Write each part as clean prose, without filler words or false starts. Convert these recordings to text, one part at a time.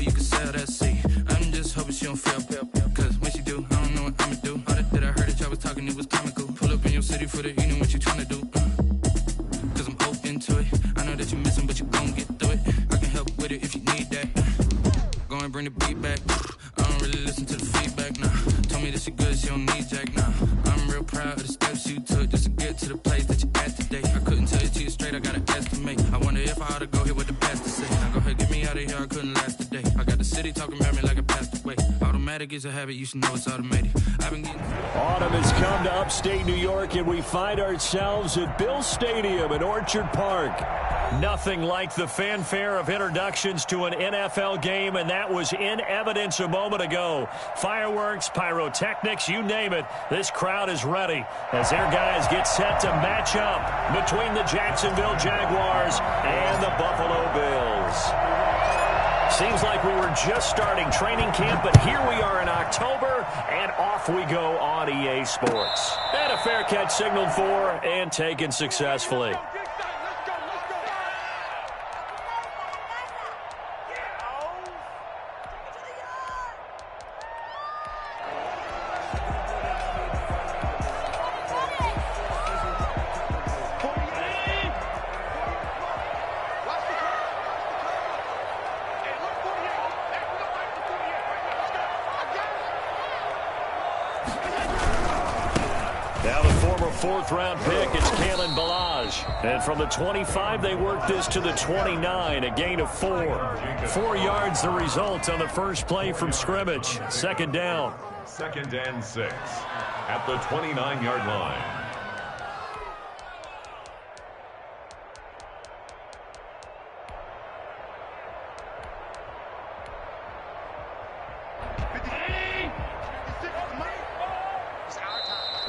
you can sell that seat. I'm just hoping she don't fail. Cause when she do, I don't know what I'ma do. All that I heard that y'all was talking, it was comical. Pull up in your city for the evening, what you tryna do? Cause I'm open to it. I know that you missing, but you gon' get through it. I can help with it if you need that. Go and bring the beat back. I don't really listen to the feedback, nah. Told me that she good, she don't need Jack, nah. I'm real proud of the steps you took just to get to the place that you at today. I couldn't tell you to you straight, I gotta estimate. I wonder if I ought to go here with the best to say. Now go ahead, get me out of here, I couldn't last a day. I got the city talking about me like I passed away. Automatic is a habit, you should know it's automated. I've been getting... Autumn has come to upstate New York, and we find ourselves at Bill Stadium in Orchard Park. Nothing like the fanfare of introductions to an NFL game, and that was in evidence a moment ago. Fireworks, pyrotechnics, you name it. This crowd is ready as their guys get set to match up between the Jacksonville Jaguars and the Buffalo Bills. Seems like we were just starting training camp, but here we are in October, and off we go on EA Sports. And a fair catch signaled for and taken successfully. Fourth-round pick, it's Kalen Ballage. And from the 25, they work this to the 29, a gain of 4. 4 yards the result on the first play from scrimmage. Second down. 2nd and 6 at the 29-yard line.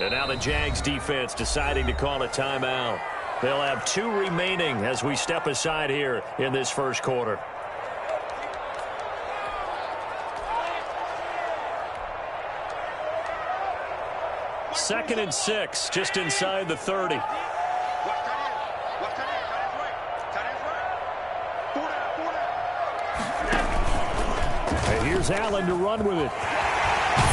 And now the Jags defense deciding to call a timeout. They'll have 2 remaining as we step aside here in this first quarter. Second and 6, just inside the 30. And here's Allen to run with it.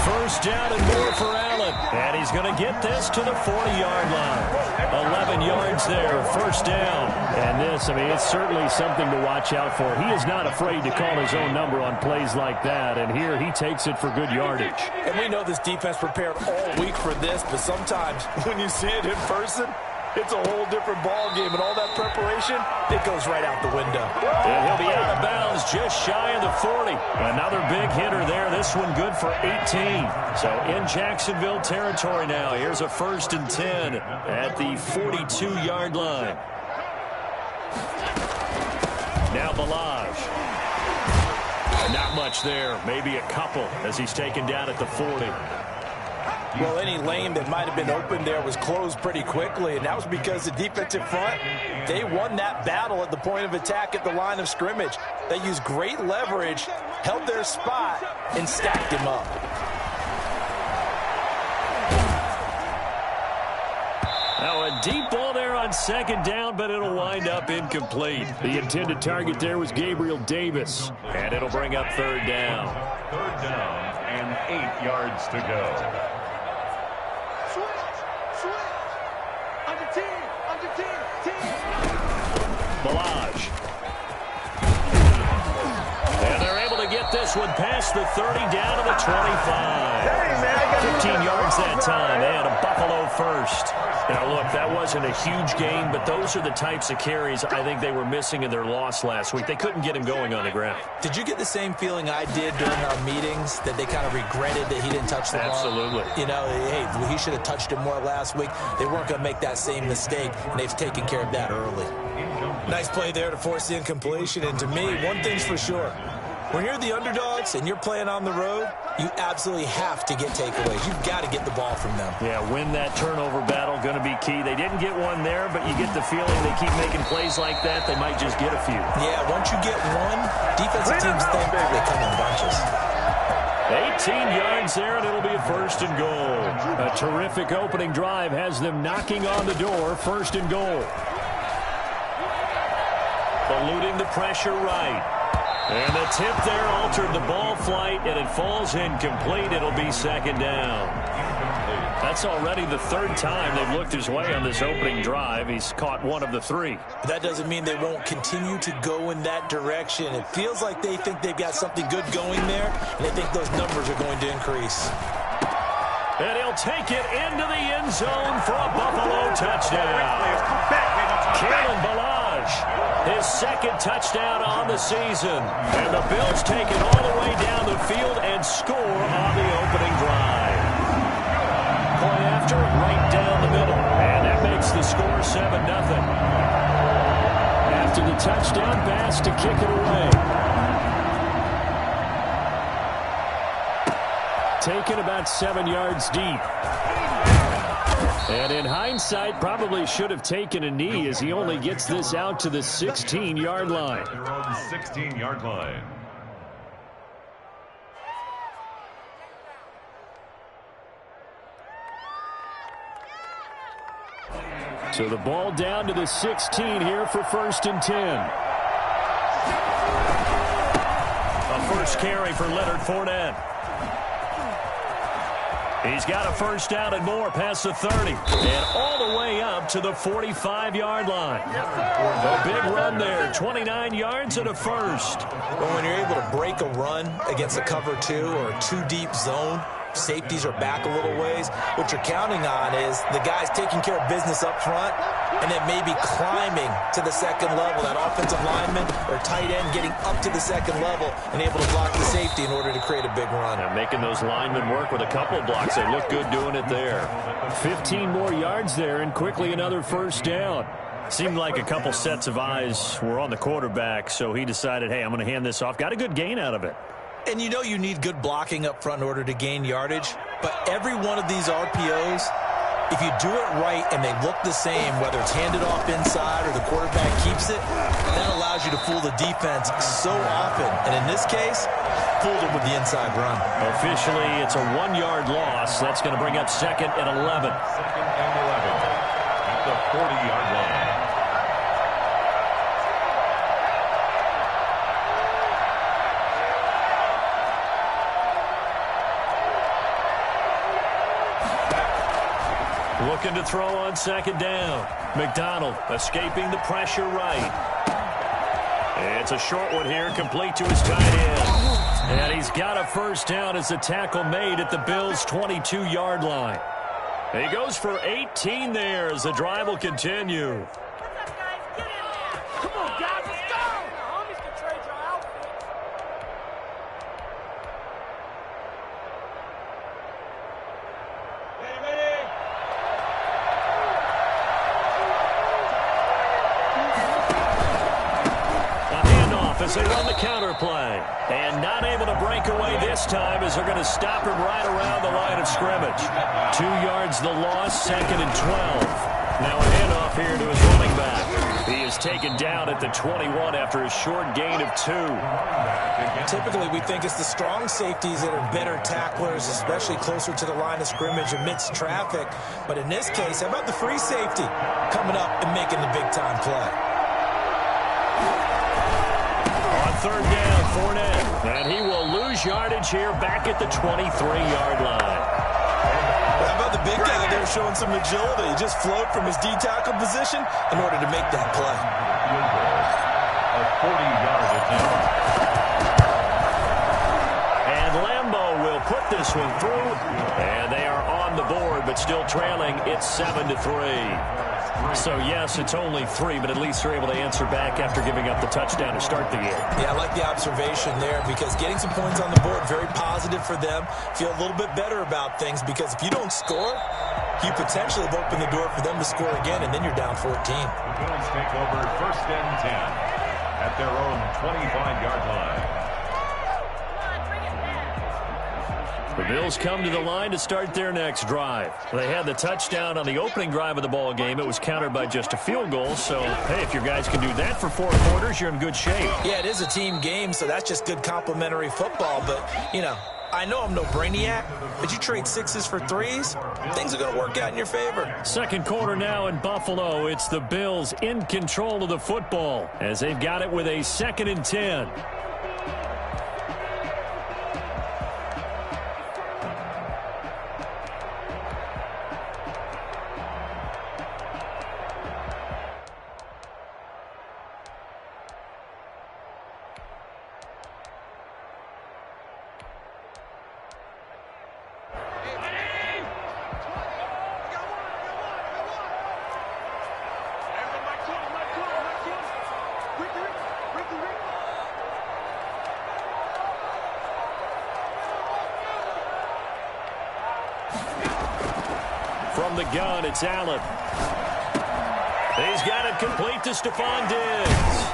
First down and more for Allen. And he's going to get this to the 40-yard line. 11 yards there, first down. And this, I mean, it's certainly something to watch out for. He is not afraid to call his own number on plays like that. And here he takes it for good yardage. And we know this defense prepared all week for this, but sometimes when you see it in person, it's a whole different ball game, and all that preparation, it goes right out the window. And he'll be out of bounds just shy of the 40. Another big hitter there. This one good for 18. So in Jacksonville territory now. Here's a 1st and 10 at the 42-yard line. Now Ballage. Not much there. Maybe a couple as he's taken down at the 40. Well, any lane that might have been open there was closed pretty quickly, and that was because the defensive front, they won that battle at the point of attack at the line of scrimmage. They used great leverage, held their spot, and stacked him up. Now a deep ball there on second down, but it'll wind up incomplete. The intended target there was Gabriel Davis, and it'll bring up third down. 3rd down and 8 yards to go. Ballage. And they're able to get this one past the 30 down to the 25. 15 yards that time, and a Buffalo first. Now, look, that wasn't a huge gain, but those are the types of carries I think they were missing in their loss last week. They couldn't get him going on the ground. Did you get the same feeling I did during our meetings, that they kind of regretted that he didn't touch the ball? Absolutely. You know, hey, he should have touched it more last week. They weren't going to make that same mistake, and they've taken care of that early. Nice play there to force the incompletion, and to me, one thing's for sure. When you're the underdogs and you're playing on the road, you absolutely have to get takeaways. You've got to get the ball from them. Yeah, win that turnover battle, going to be key. They didn't get one there, but you get the feeling they keep making plays like that, they might just get a few. Yeah, once you get one, defensive teams think they come in bunches. 18 yards there, and it'll be a 1st and goal. A terrific opening drive has them knocking on the door, 1st and goal. Eluding the pressure right. And the tip there altered the ball flight, and it falls incomplete. It'll be second down. That's already the third time they've looked his way on this opening drive. He's caught one of the three. That doesn't mean they won't continue to go in that direction. It feels like they think they've got something good going there, and they think those numbers are going to increase. And he'll take it into the end zone for a Buffalo touchdown. Kalen Ballage, his second touchdown on the season. And the Bills take it all the way down the field and score on the opening drive. Point after, right down the middle. And that makes the score 7-0. After the touchdown pass to kick it away. Taken about 7 yards deep. And in hindsight, probably should have taken a knee as he only gets this out to the 16-yard line. Their own 16-yard line. So the ball down to the 16 here for 1st and 10. A first carry for Leonard Fournette. He's got a first down and more past the 30. And all the way up to the 45-yard line. A big run there, 29 yards and a first. Well, when you're able to break a run against a cover 2 or a 2-deep zone, safeties are back a little ways. What you're counting on is the guys taking care of business up front and then maybe climbing to the second level. That offensive lineman or tight end getting up to the second level and able to block the safety in order to create a big run. And making those linemen work with a couple of blocks. They look good doing it there. 15 more yards there and quickly another first down. Seemed like a couple sets of eyes were on the quarterback, so he decided, hey, I'm going to hand this off. Got a good gain out of it. And you know you need good blocking up front in order to gain yardage. But every one of these RPOs, if you do it right and they look the same, whether it's handed off inside or the quarterback keeps it, that allows you to fool the defense so often. And in this case, fooled them with the inside run. Officially, it's a 1-yard loss. That's going to bring up 2nd and 11. 2nd and 11 at the 40-yard line. Looking to throw on 2nd down. McDonald escaping the pressure right. It's a short one here, complete to his tight end. And he's got a first down as the tackle made at the Bills' 22-yard line. He goes for 18 there as the drive will continue. Come on, guys, let's go! Homies can trade your outfit. As they run the counter play. And not able to break away this time as they're going to stop him right around the line of scrimmage. 2 yards the loss, 2nd and 12. Now a handoff here to his running back. He is taken down at the 21 after a short gain of 2. Typically, we think it's the strong safeties that are better tacklers, especially closer to the line of scrimmage amidst traffic. But in this case, how about the free safety coming up and making the big-time play? 3rd down, Fournette. And he will lose yardage here back at the 23-yard line. How about the big guy there showing some agility? He just flowed from his D-tackle position in order to make that play. A 40-yard attempt. And Lambeau will put this one through. And they are on the board, but still trailing. It's 7-3. So, yes, it's only 3, but at least they're able to answer back after giving up the touchdown to start the game. Yeah, I like the observation there because getting some points on the board, very positive for them. Feel a little bit better about things because if you don't score, you potentially have opened the door for them to score again, and then you're down 14. The Bills take over 1st and 10 at their own 25-yard line. The Bills come to the line to start their next drive. They had the touchdown on the opening drive of the ball game. It was countered by just a field goal. So, hey, if your guys can do that for 4 quarters, you're in good shape. Yeah, it is a team game, so that's just good complimentary football. But, you know, I know I'm no brainiac, but you trade 6s for 3s, things are going to work out in your favor. 2nd quarter now in Buffalo. It's the Bills in control of the football as they've got it with a 2nd and 10. From the gun, it's Allen. He's got it complete to Stephon Diggs.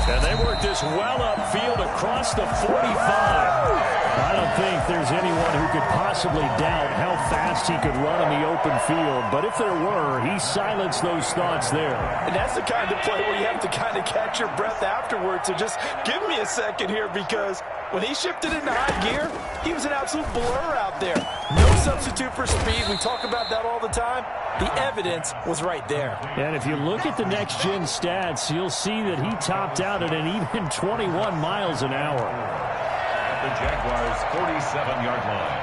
And they work this well upfield across the 45. I don't think there's anyone who could possibly doubt how fast he could run in the open field. But if there were, he silenced those thoughts there. And that's the kind of play where you have to kind of catch your breath afterwards. So just give me a second here, because when he shifted into high gear, he was an absolute blur out there. No substitute for speed. We talk about that all the time. The evidence was right there. And if you look at the next-gen stats, you'll see that he topped out at an even 21 miles an hour. At the Jaguars' 47-yard line.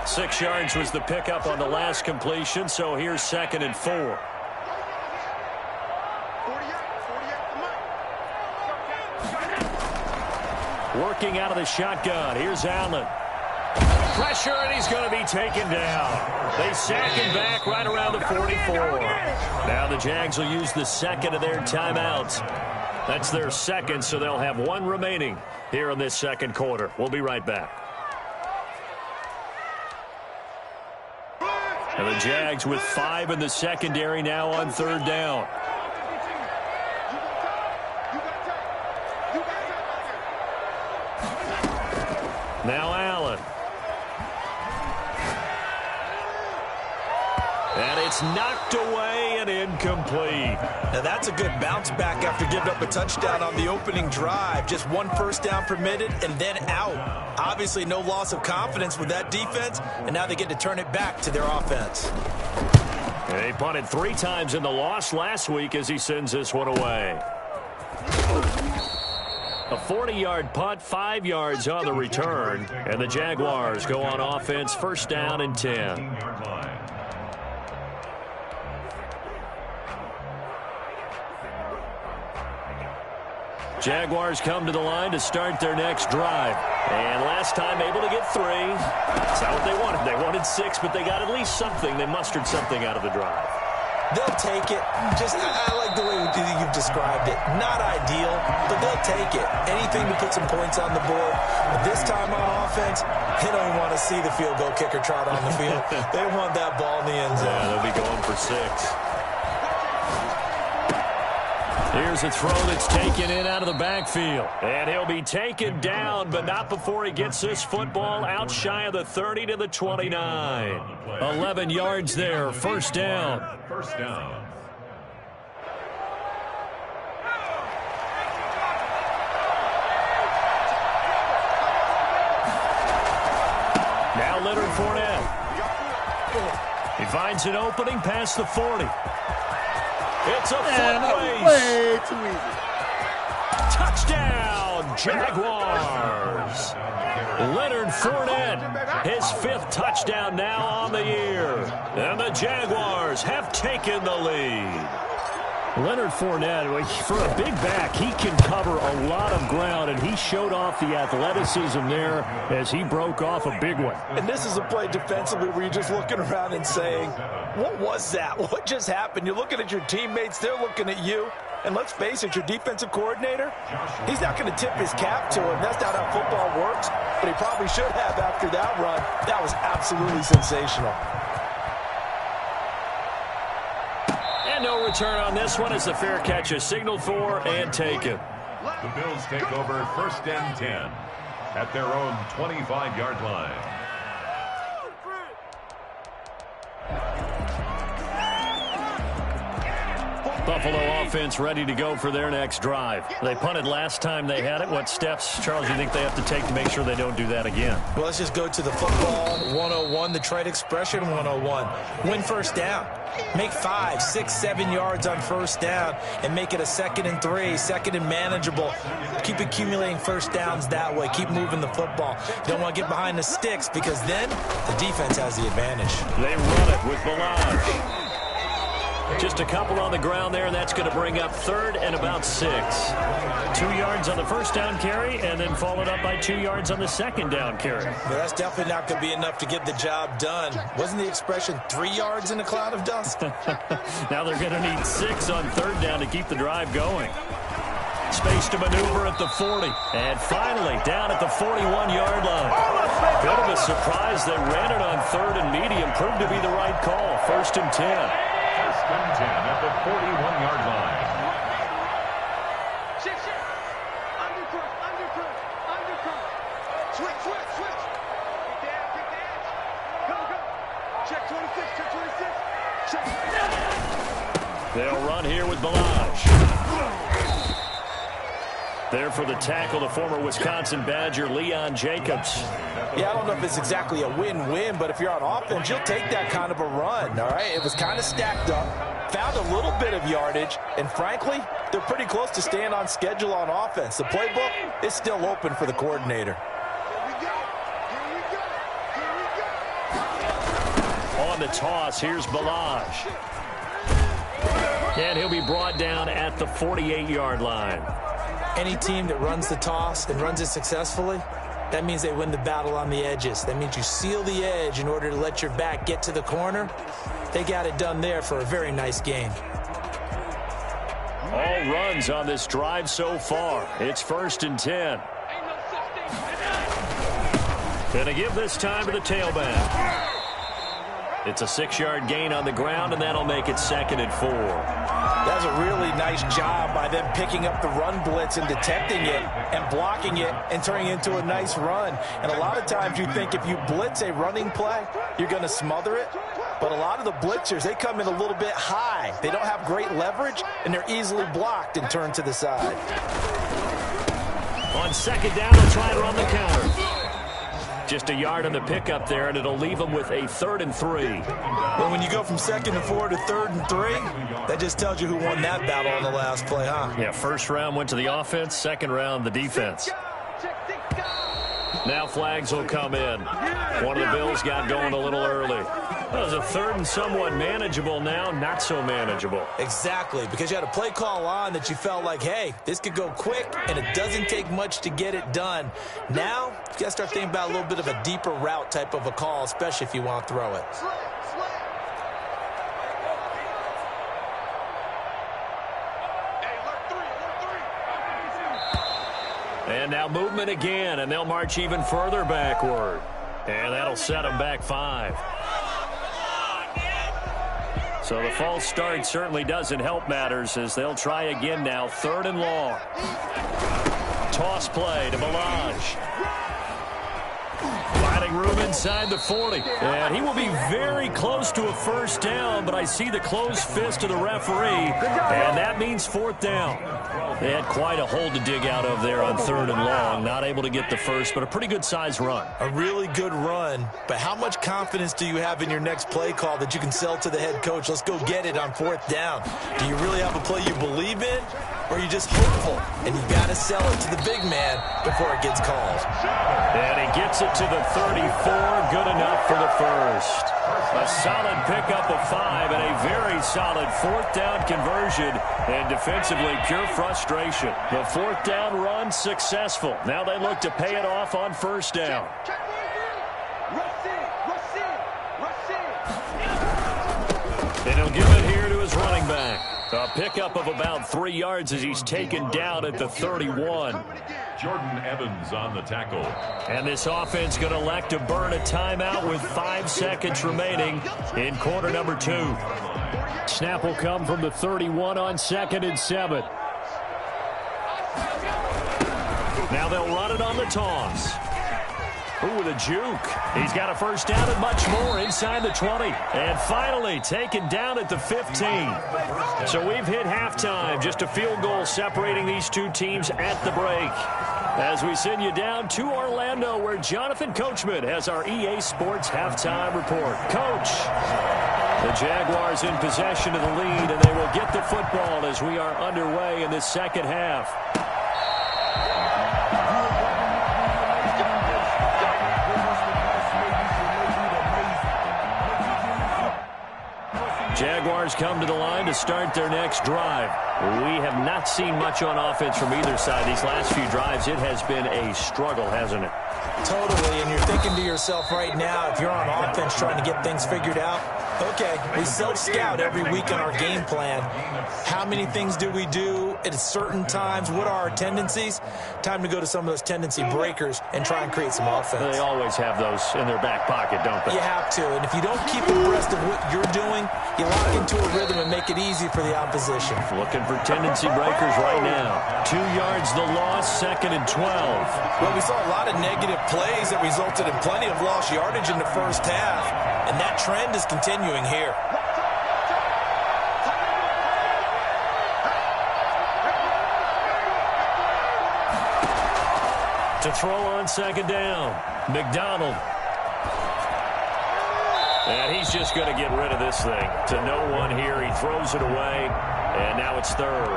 6 yards was the pickup on the last completion, so here's 2nd and 4. Working out of the shotgun. Here's Allen. Pressure, and he's going to be taken down. They sack him back right around the 44. Now the Jags will use the second of their timeouts. That's their second, so they'll have one remaining here in this second quarter. We'll be right back. And the Jags with 5 in the secondary now on 3rd down. Now Allen. And it's knocked away and incomplete. Now that's a good bounce back after giving up a touchdown on the opening drive. Just 1 first down permitted and then out. Obviously no loss of confidence with that defense, and now they get to turn it back to their offense. They punted 3 times in the loss last week as he sends this one away. A 40-yard punt, 5 yards on the return, and the Jaguars go on offense, 1st down and 10. Jaguars come to the line to start their next drive. And last time able to get 3. That's not what they wanted. They wanted 6, but they got at least something. They mustered something out of the drive. They'll take it. I like the way you've described it. Not ideal, but they'll take it. Anything to put some points on the board. But this time on offense, they don't want to see the field goal kicker trot on the field. They want that ball in the end zone. Yeah, they'll be going for 6. Here's a throw that's taken in out of the backfield. And he'll be taken down, but not before he gets this football out shy of the 30 to the 29. 11 yards there, 1st down. 1st down. Now Leonard Fournette. He finds an opening past the 40. It's a foot race. Way too easy. Touchdown, Jaguars. Leonard Fournette, his 5th touchdown now on the year. And the Jaguars have taken the lead. Leonard Fournette, for a big back, he can cover a lot of ground, and he showed off the athleticism there as he broke off a big one. And this is a play defensively where you're just looking around and saying, what was that? What just happened? You're looking at your teammates. They're looking at you. And let's face it, your defensive coordinator, he's not going to tip his cap to him. That's not how football works. But he probably should have after that run. That was absolutely sensational. And no return on this one as the fair catch is signaled for and taken. The Bills take over 1st and 10 at their own 25-yard line. Buffalo offense ready to go for their next drive. They punted last time they had it. What steps, Charles, do you think they have to take to make sure they don't do that again? Well, let's just go to the football 101, the trade expression 101. Win 1st down. Make 5, 6, 7 yards on 1st down and make it a 2nd and 3, 2nd and manageable. Keep accumulating 1st downs that way. Keep moving the football. You don't want to get behind the sticks because then the defense has the advantage. They run it with Ballage. Just a couple on the ground there, and that's going to bring up 3rd and about 6. 2 yards on the 1st down carry, and then followed up by 2 yards on the 2nd down carry. Well, that's definitely not going to be enough to get the job done. Wasn't the expression 3 yards in a cloud of dust? Now they're going to need 6 on 3rd down to keep the drive going. Space to maneuver at the 40. And finally, down at the 41-yard line. Bit of a surprise. They ran it on 3rd and medium. Proved to be the right call. 1st and 10. 1st and 10 at the 41-yard line. Switch. Get down. Go. Check 26. Check. They'll run here with Balazs. There for the tackle, the former Wisconsin Badger, Leon Jacobs. Yeah, I don't know if it's exactly a win-win, but if you're on offense, you'll take that kind of a run, all right? It was kind of stacked up, found a little bit of yardage, and frankly, they're pretty close to staying on schedule on offense. The playbook is still open for the coordinator. On the toss, here's Balazs. And he'll be brought down at the 48-yard line. Any team that runs the toss and runs it successfully, that means they win the battle on the edges. That means you seal the edge in order to let your back get to the corner. They got it done there for a very nice game. All runs on this drive so far. It's 1st and 10. Gonna give this time to the tailback. It's a 6-yard gain on the ground, and that'll make it 2nd and 4. That's a really nice job by them picking up the run blitz and detecting it and blocking it and turning it into a nice run. And a lot of times you think if you blitz a running play, you're going to smother it. But a lot of the blitzers, they come in a little bit high. They don't have great leverage, and they're easily blocked and turned to the side. On 2nd down, they'll try to run the counter. Just a yard on the pickup there, and it'll leave them with a 3rd and 3. Well, when you go from 2nd and 4 to 3rd and 3, that just tells you who won that battle on the last play, huh? Yeah, 1st round went to the offense, 2nd round the defense. Now flags will come in. One of the Bills got going a little early. That was a 3rd and somewhat manageable, now not so manageable. Exactly, because you had a play call on that you felt like, hey, this could go quick, and it doesn't take much to get it done. Now, you got to start thinking about a little bit of a deeper route type of a call, especially if you want to throw it. And now movement again, and they'll march even further backward. And that'll set them back 5. So the false start certainly doesn't help matters as they'll try again now. 3rd and long. Toss play to Balazs. Finding room inside the 40. And he will be very close to a 1st down, but I see the closed fist of the referee, and that means 4th down. They had quite a hole to dig out of there on 3rd and long. Not able to get the first, but a pretty good-sized run. A really good run, but how much confidence do you have in your next play call that you can sell to the head coach? Let's go get it on 4th down. Do you really have a play you believe in, or are you just hopeful? And you got to sell it to the big man before it gets called. And he gets it to the 34. Good enough for the first. A solid pickup of 5 and a very solid 4th down conversion. And defensively, pure frustration. The 4th down run successful. Now they look to pay it off on 1st down. And he'll give it here to his running back. A pickup of about 3 yards as he's taken down at the 31. Jordan Evans on the tackle. And this offense going to elect to burn a timeout with 5 seconds remaining in quarter number 2. Snap will come from the 31 on 2nd and 7. Now they'll run it on the toss. Ooh, with a juke. He's got a 1st down and much more inside the 20. And finally taken down at the 15. So we've hit halftime. Just a field goal separating these two teams at the break. As we send you down to Orlando, where Jonathan Coachman has our EA Sports halftime report. Coach, the Jaguars in possession of the lead, and they will get the football as we are underway in this 2nd half. Jaguars come to the line to start their next drive. We have not seen much on offense from either side these last few drives. It has been a struggle, hasn't it? Totally, and you're thinking to yourself right now, if you're on offense trying to get things figured out, Okay, we self-scout every week in our game plan. How many things do we do at certain times? What are our tendencies? Time to go to some of those tendency breakers and try and create some offense. They always have those in their back pocket, don't they? You have to, and if you don't keep abreast of what you're doing, you lock into a rhythm and make it easy for the opposition. Looking for tendency breakers right now. 2 yards the loss, 2nd and 12. Well, we saw a lot of negative plays that resulted in plenty of lost yardage in the first half, and that trend is continuing here. To throw on 2nd down, McDonald. And he's just going to get rid of this thing. To no one here, he throws it away, and now it's 3rd.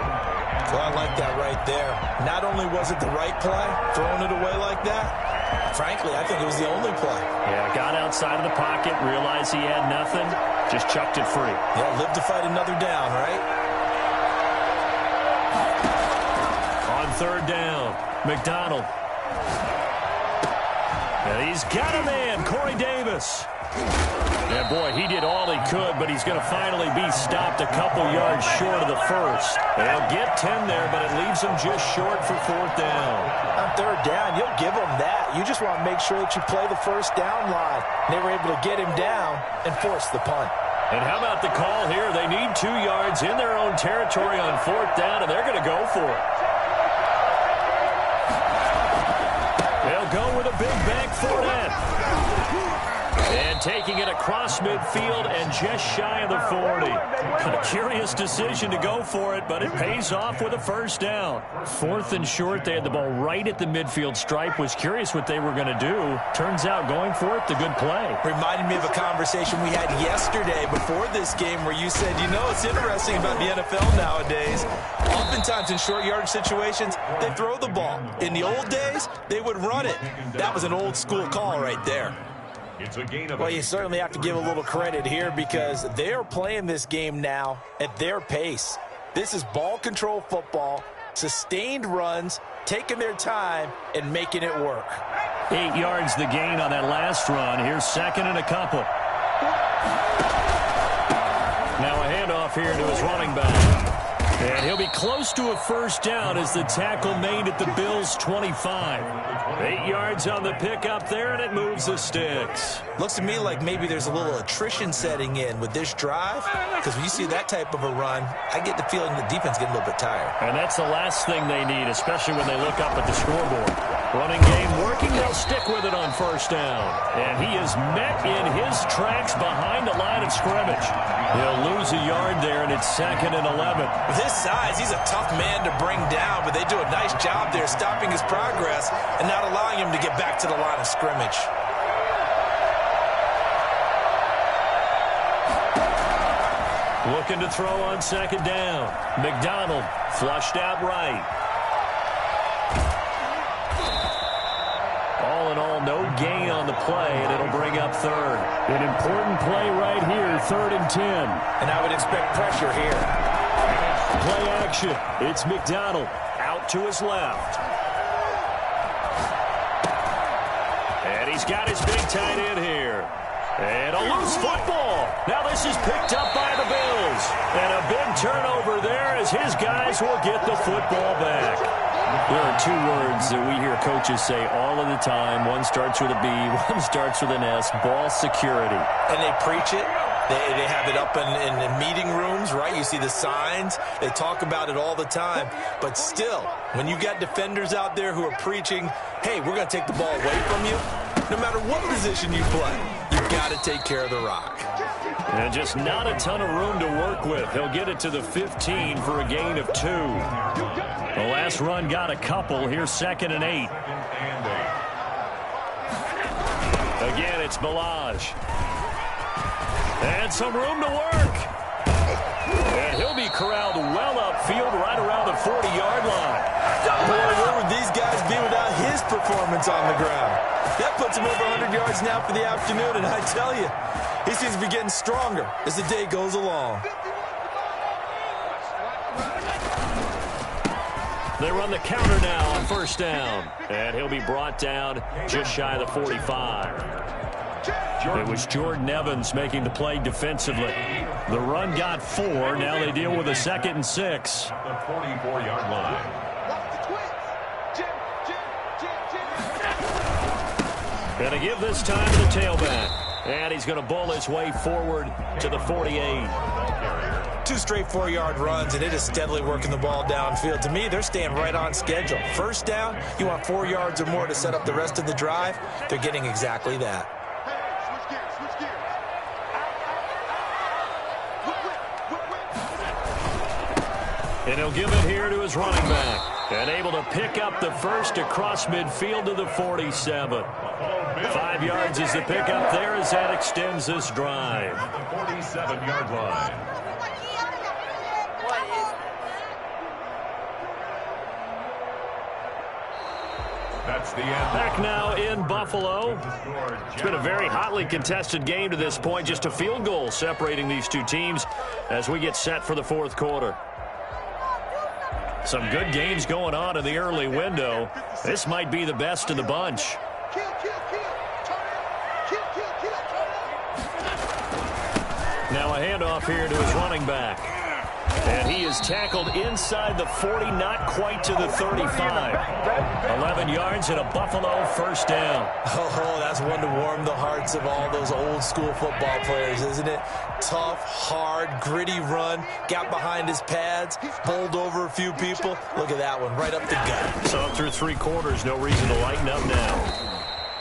Well, I like that right there. Not only was it the right play, throwing it away like that, frankly, I think it was the only play. Yeah, got outside of the pocket, realized he had nothing, just chucked it free. Yeah, live to fight another down, right? On 3rd down, McDonald. And he's got a man, Corey Davis. Yeah, boy, he did all he could, but he's going to finally be stopped a couple yards short of the first. They'll get 10 there, but it leaves them just short for 4th down. On 3rd down, you'll give them that. You just want to make sure that you play the first down line. They were able to get him down and force the punt. And how about the call here? They need 2 yards in their own territory on 4th down, and they're going to go for it. They'll go with a big bank Fournette. And taking it across midfield and just shy of the 40. A curious decision to go for it, but it pays off with a 1st down. 4th and short, they had the ball right at the midfield stripe. Was curious what they were going to do. Turns out going for it, the good play. Reminded me of a conversation we had yesterday before this game where you said, you know, it's interesting about the NFL nowadays. Oftentimes in short yardage situations, they throw the ball. In the old days, they would run it. That was an old school call right there. Well, you certainly have to give a little credit here because they are playing this game now at their pace. This is ball control football, sustained runs, taking their time, and making it work. 8 yards the gain on that last run. Here's 2nd and a couple. Now a handoff here to his running back. And he'll be close to a 1st down as the tackle made at the Bills' 25. 8 yards on the pickup there, and it moves the sticks. Looks to me like maybe there's a little attrition setting in with this drive, because when you see that type of a run, I get the feeling the defense getting a little bit tired. And that's the last thing they need, especially when they look up at the scoreboard. Running game working, they'll stick with it on 1st down. And he is met in his tracks behind the line of scrimmage. He'll lose a yard there, and it's 2nd and 11. With his size, he's a tough man to bring down, but they do a nice job there stopping his progress and not allowing him to get back to the line of scrimmage. Looking to throw on 2nd down. McDonald flushed out right. All in all, no gain on the play, and it'll bring up 3rd. An important play right here, 3rd and 10. And I would expect pressure here. Play action. It's McDonald out to his left. And he's got his big tight end here. And a loose football. Now this is picked up by the Bills. And a big turnover there as his guys will get the football back. There are 2 words that we hear coaches say all of the time. One starts with a B, one starts with an S, ball security. And they preach it. They have it up in meeting rooms, right? You see the signs. They talk about it all the time. But still, when you got defenders out there who are preaching, hey, we're going to take the ball away from you, no matter what position you play, you've got to take care of the rock. And just not a ton of room to work with. He'll get it to the 15 for a gain of 2. The last run got a couple. Here's 2nd and 8. Again, it's Ballage. And some room to work. And he'll be corralled well upfield right around the 40-yard line. Boy, where would these guys be without his performance on the ground? That puts him over 100 yards now for the afternoon, and I tell you, he seems to be getting stronger as the day goes along. They run the counter now on 1st down. And he'll be brought down just shy of the 45. It was Jordan Evans making the play defensively. The run got 4. Now they deal with a 2nd and 6. At the 44-yard line. Going to give this time to the tailback. And he's going to bowl his way forward to the 48. 2 straight 4-yard runs, and it is steadily working the ball downfield. To me, they're staying right on schedule. First down, you want 4 yards or more to set up the rest of the drive. They're getting exactly that. And he'll give it here to his running back. And able to pick up the first across midfield to the 47. 5 yards is the pickup there as that extends this drive. At the 47-yard line. That's the end. Back now in Buffalo. It's been a very hotly contested game to this point. Just a field goal separating these two teams as we get set for the 4th quarter. Some good games going on in the early window. This might be the best of the bunch. Now a handoff here to his running back. And he is tackled inside the 40, not quite to the 35. 11 yards and a Buffalo first down. Oh, that's one to warm the hearts of all those old school football players, isn't it? Tough, hard, gritty run. Got behind his pads, bowled over a few people. Look at that one, right up the gut. So through 3 quarters, no reason to lighten up now.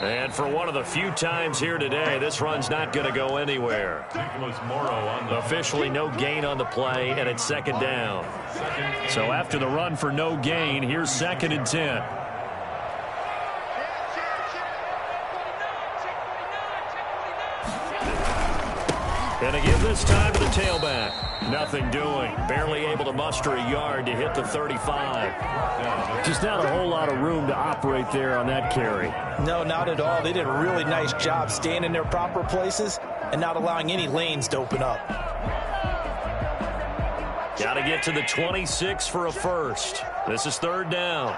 And for one of the few times here today, this run's not going to go anywhere. Officially no gain on the play, and it's 2nd down. So after the run for no gain, here's 2nd and 10. And to give this time to the tailback. Nothing doing. Barely able to muster a yard to hit the 35. Just not a whole lot of room to operate there on that carry. No, not at all. They did a really nice job staying in their proper places and not allowing any lanes to open up. Got to get to the 26 for a first. This is 3rd down.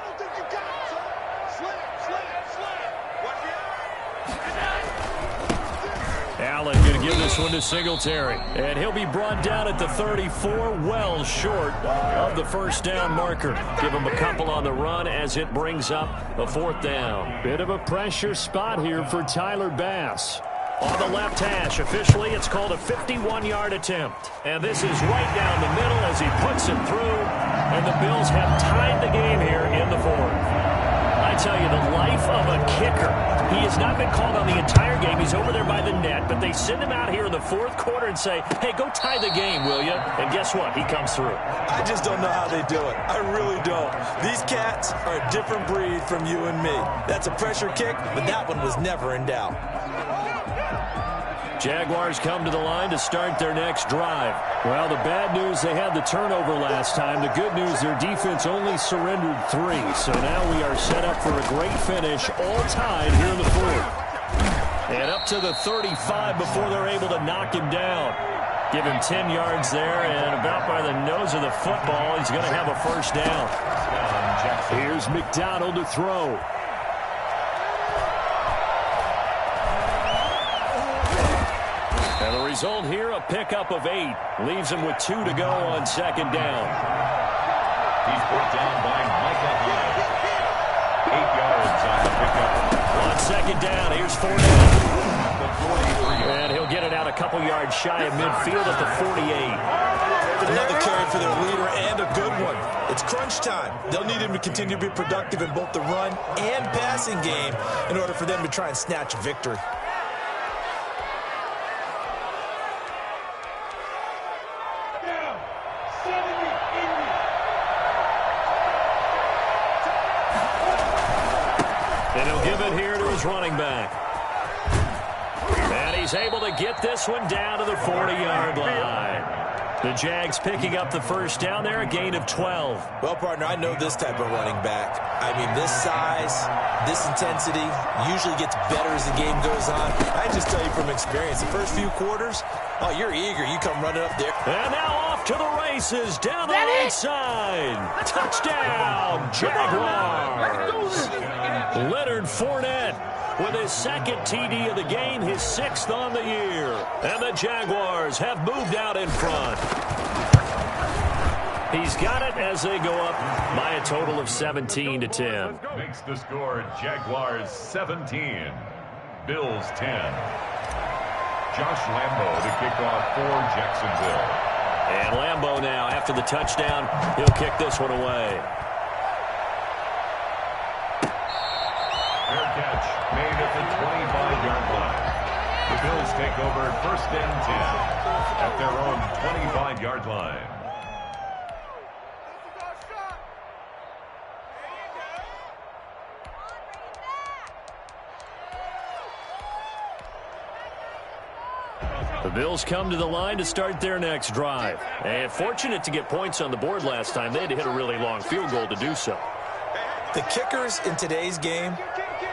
Allen going to give this one to Singletary. And he'll be brought down at the 34, well short of the first down marker. Give him a couple on the run as it brings up a 4th down. Bit of a pressure spot here for Tyler Bass. On the left hash, officially, it's called a 51-yard attempt. And this is right down the middle as he puts it through. And the Bills have tied the game here in the 4th. I tell you, the life of a kicker. He has not been called on the entire game. He's over there by the net, but they send him out here in the 4th quarter and say, hey, go tie the game, will you? And guess what? He comes through. I just don't know how they do it. I really don't. These cats are a different breed from you and me. That's a pressure kick, but that one was never in doubt. Jaguars come to the line to start their next drive. Well, the bad news, they had the turnover last time. The good news, their defense only surrendered 3. So now we are set up for a great finish, all tied here in the 4th. And up to the 35 before they're able to knock him down. Give him 10 yards there, and about by the nose of the football, he's going to have a first down. Here's McDonald to throw. And the result here, a pickup of 8. Leaves him with 2 to go on 2nd down. He's brought down by Micah Hyde. 8 yards on the pickup. On 2nd down, here's 4 down. And he'll get it out a couple yards shy of midfield at the 48. Another carry for their leader and a good one. It's crunch time. They'll need him to continue to be productive in both the run and passing game in order for them to try and snatch a victory. And he'll give it here to his running back. And he's able to get this one down to the 40-yard line. The Jags picking up the first down there, a gain of 12. Well, partner, I know this type of running back. I mean, this size, this intensity usually gets better as the game goes on. I just tell you from experience, the first few quarters, oh, you're eager. You come running up there. And now off to the races, down the right side. Touchdown, Jaguars. Leonard Fournette with his second TD of the game, his 6th on the year. And the Jaguars have moved out in front. He's got it as they go up by a total of 17-10. Makes the score Jaguars 17, Bills 10. Josh Lambo to kick off for Jacksonville. And Lambo now, after the touchdown, he'll kick this one away. Fair catch made at the 25-yard line. The Bills take over 1st and 10 at their own 25-yard line. The Bills come to the line to start their next drive. And fortunate to get points on the board last time. They had to hit a really long field goal to do so. The kickers in today's game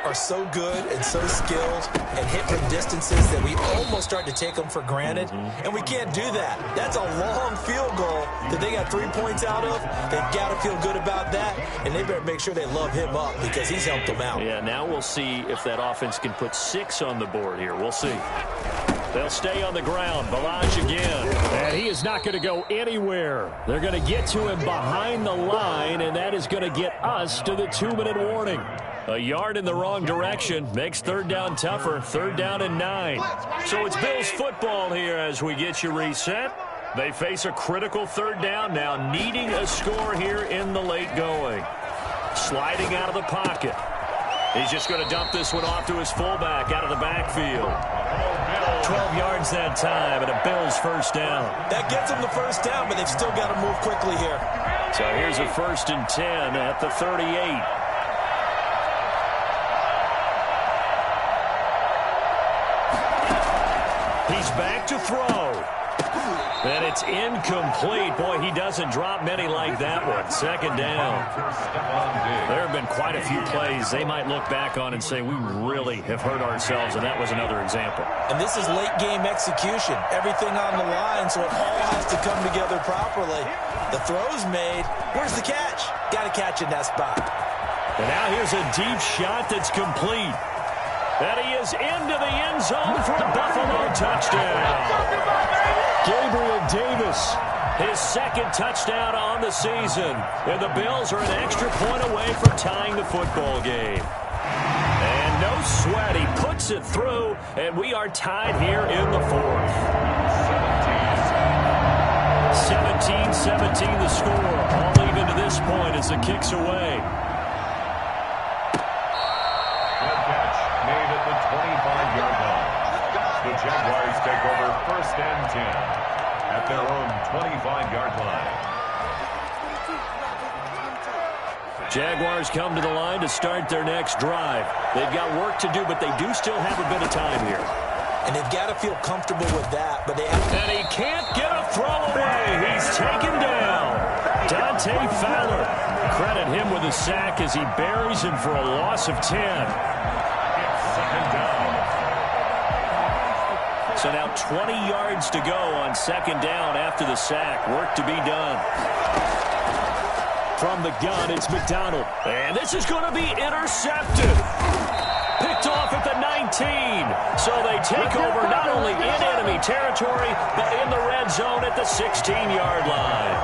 are so good and so skilled and hit from distances that we almost start to take them for granted. And we can't do that. That's a long field goal that they got 3 points out of. They've got to feel good about that, and they better make sure they love him up because he's helped them out. Yeah, now we'll see if that offense can put 6 on the board here. We'll see. They'll stay on the ground. Ballage again. And he is not going to go anywhere. They're going to get to him behind the line, and that is going to get us to the 2-minute warning. A yard in the wrong direction makes 3rd down tougher. 3rd down and 9. So it's Bills football here as we get you reset. They face a critical 3rd down now, needing a score here in the late going. Sliding out of the pocket. He's just going to dump this one off to his fullback out of the backfield. 12 yards that time, and a Bills 1st down. That gets them the 1st down, but they've still got to move quickly here. So here's a 1st and 10 at the 38. He's back to throw. And it's incomplete. Boy, he doesn't drop many like that one. 2nd down. There have been quite a few plays they might look back on and say, we really have hurt ourselves, and that was another example. And this is late game execution. Everything on the line, so it all has to come together properly. The throw's made. Where's the catch? Got to catch in that spot. And now here's a deep shot that's complete. And he is into the end zone for a Buffalo touchdown. Gabriel Davis. His 2nd touchdown on the season. And the Bills are an extra point away from tying the football game. And no sweat. He puts it through, and we are tied here in the 4th. 17-17 the score. All even to this point as the kick's away. Made at the 25-yard line. The Jaguars take over 1st and 10 at their own 25-yard line. Jaguars come to the line to start their next drive. They've got work to do, but they do still have a bit of time here. And they've got to feel comfortable with that, but they have to... And he can't get a throw away. He's taken down. Dante Fowler. Credit him with a sack as he buries him for a loss of 10. So now 20 yards to go on 2nd down after the sack. Work to be done. From the gun, it's McDonald. And this is going to be intercepted. Picked off at the 19. So they take over not only in enemy territory, but in the red zone at the 16-yard line.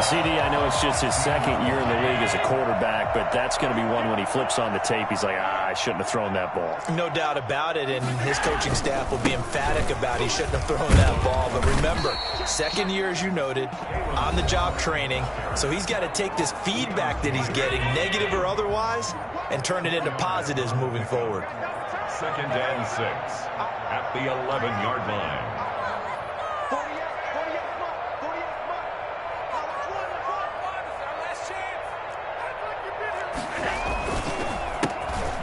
CD, I know it's just his 2nd year in the league as a quarterback, but that's going to be one when he flips on the tape, he's like, I shouldn't have thrown that ball. No doubt about it, and his coaching staff will be emphatic about he shouldn't have thrown that ball. But remember, 2nd year, as you noted, on-the-job training, so he's got to take this feedback that he's getting, negative or otherwise, and turn it into positives moving forward. 2nd and 6 at the 11-yard line.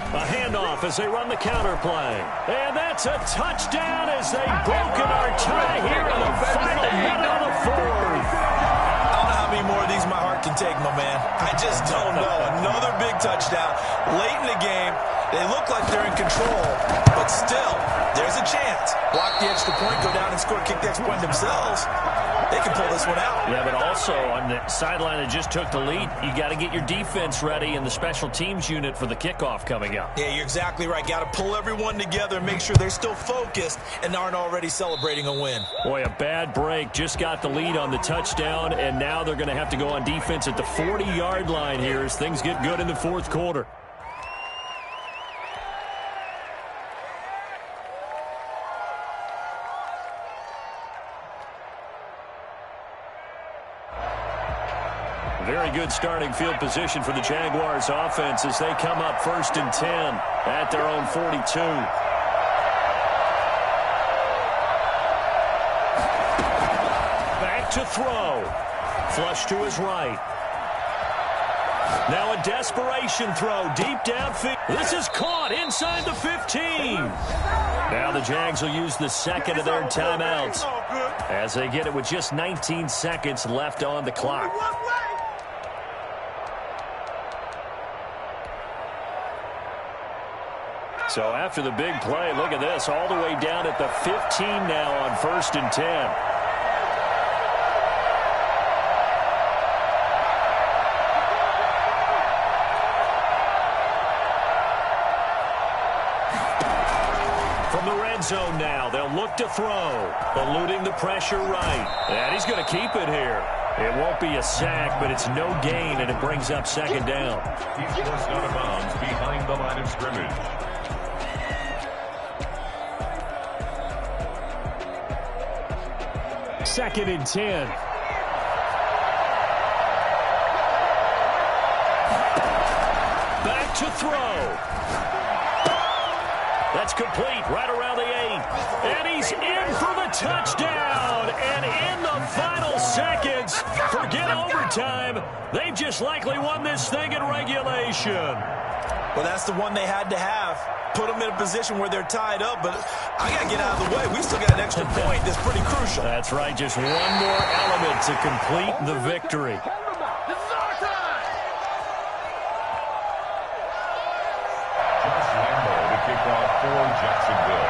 A handoff as they run the counter play. And that's a touchdown as they've broken our tie here in the final minute of the 4th. I don't know how many more of these my heart can take, my man. I just don't know. Another big touchdown late in the game. They look like they're in control, but still, there's a chance. Block the extra point, go down and score, kick the extra point themselves. They can pull this one out. Yeah, but also on the sideline that just took the lead, you got to get your defense ready and the special teams unit for the kickoff coming up. Yeah, you're exactly right. Got to pull everyone together and make sure they're still focused and aren't already celebrating a win. Boy, a bad break. Just got the lead on the touchdown, and now they're going to have to go on defense at the 40-yard line here as things get good in the fourth quarter. Very good starting field position for the Jaguars offense as they come up 1st and 10 at their own 42. Back to throw. Flush to his right. Now a desperation throw deep downfield. This is caught inside the 15. Now the Jags will use the second of their timeouts as they get it with just 19 seconds left on the clock. So after the big play, look at this, all the way down at the 15 now on 1st and 10. From the red zone now, they'll look to throw, eluding the pressure right. And he's going to keep it here. It won't be a sack, but it's no gain, and it brings up 2nd down. He's forced out of bounds behind the line of scrimmage. 2nd and 10. Back to throw. That's complete right around the 8. And he's in for the touchdown. And in the final seconds, forget overtime. They've just likely won this thing in regulation. Well, that's the one they had to have. Put them in a position where they're tied up, but I got to get out of the way. We still got an extra point that's pretty crucial. That's right, just one more element to complete the victory. Josh Lambo to kick off for Jacksonville.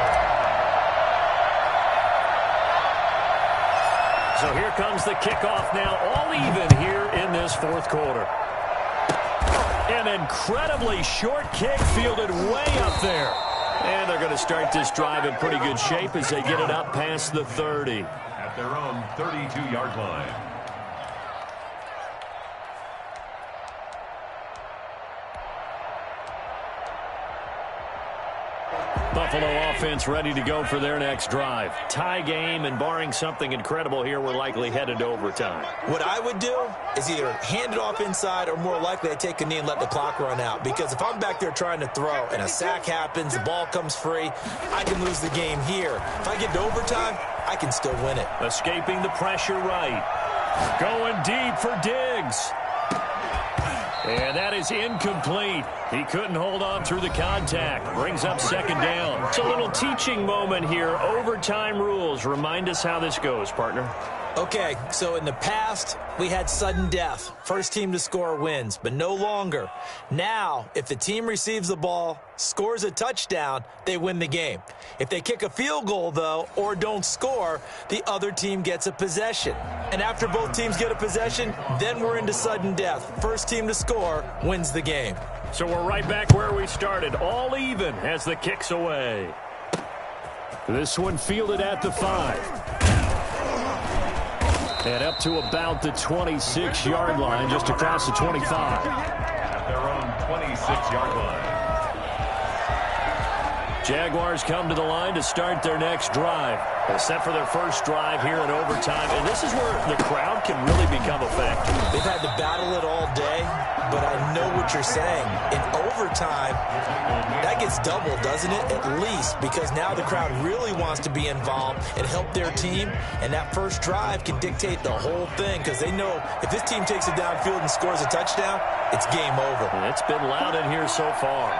So here comes the kickoff now, all even here in this fourth quarter. An incredibly short kick fielded way up there. And they're going to start this drive in pretty good shape as they get it up past the 30. At their own 32-yard line. Buffalo offense ready to go for their next drive. Tie game, and barring something incredible here, we're likely headed to overtime. What I would do is either hand it off inside or more likely I take a knee and let the clock run out. Because if I'm back there trying to throw and a sack happens, the ball comes free, I can lose the game here. If I get to overtime, I can still win it. Escaping the pressure right. Going deep for Diggs. And that is incomplete. He couldn't hold on through the contact. Brings up 2nd down. It's a little teaching moment here. Overtime rules. Remind us how this goes, partner. Okay, so in the past, we had sudden death. First team to score wins, but no longer. Now, if the team receives the ball, scores a touchdown, they win the game. If they kick a field goal, though, or don't score, the other team gets a possession. And after both teams get a possession, then we're into sudden death. First team to score wins the game. So we're right back where we started, all even as the kick's away. This one fielded at the 5. And up to about the 26-yard line, just across the 25. At their own 26-yard line. Jaguars come to the line to start their next drive. They're set for their first drive here in overtime, and this is where the crowd can really become a factor. They've had to battle it all day, but I know what you're saying. In overtime, that gets doubled, doesn't it? At least, because now the crowd really wants to be involved and help their team, and that first drive can dictate the whole thing, because they know if this team takes it downfield and scores a touchdown, it's game over. And it's been loud in here so far.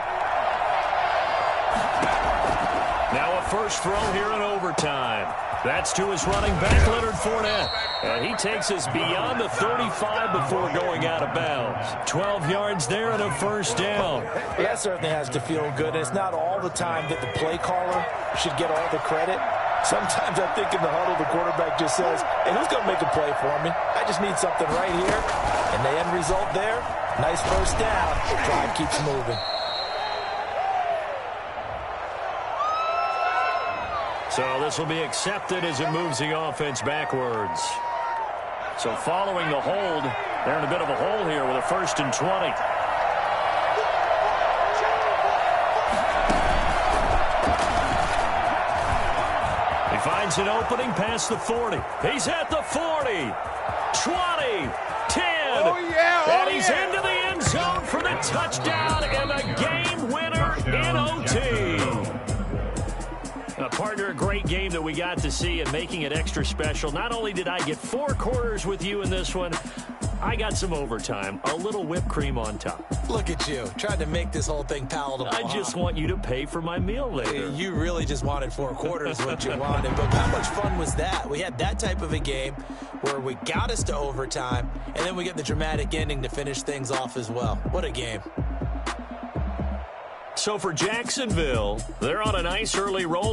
Now a first throw here in overtime. That's to his running back, Leonard Fournette. And he takes us beyond the 35 before going out of bounds. 12 yards there and a first down. Well, that certainly has to feel good. And it's not all the time that the play caller should get all the credit. Sometimes I think in the huddle, the quarterback just says, hey, who's going to make a play for me? I just need something right here. And the end result there, nice first down. The drive keeps moving. So this will be accepted as it moves the offense backwards. So following the hold, they're in a bit of a hole here with a 1st and 20. He finds an opening past the 40. He's at the 40, 20, 10. And he's into the end zone for the touchdown and the game winner in OT. Partner, a great game that we got to see and making it extra special. Not only did I get 4 quarters with you in this one, I got some overtime, a little whipped cream on top. Look at you, trying to make this whole thing palatable. I just want you to pay for my meal later. You really just wanted 4 quarters, what you wanted. But how much fun was that? We had that type of a game where we got us to overtime, and then we get the dramatic ending to finish things off as well. What a game. So for Jacksonville, they're on a nice early roll.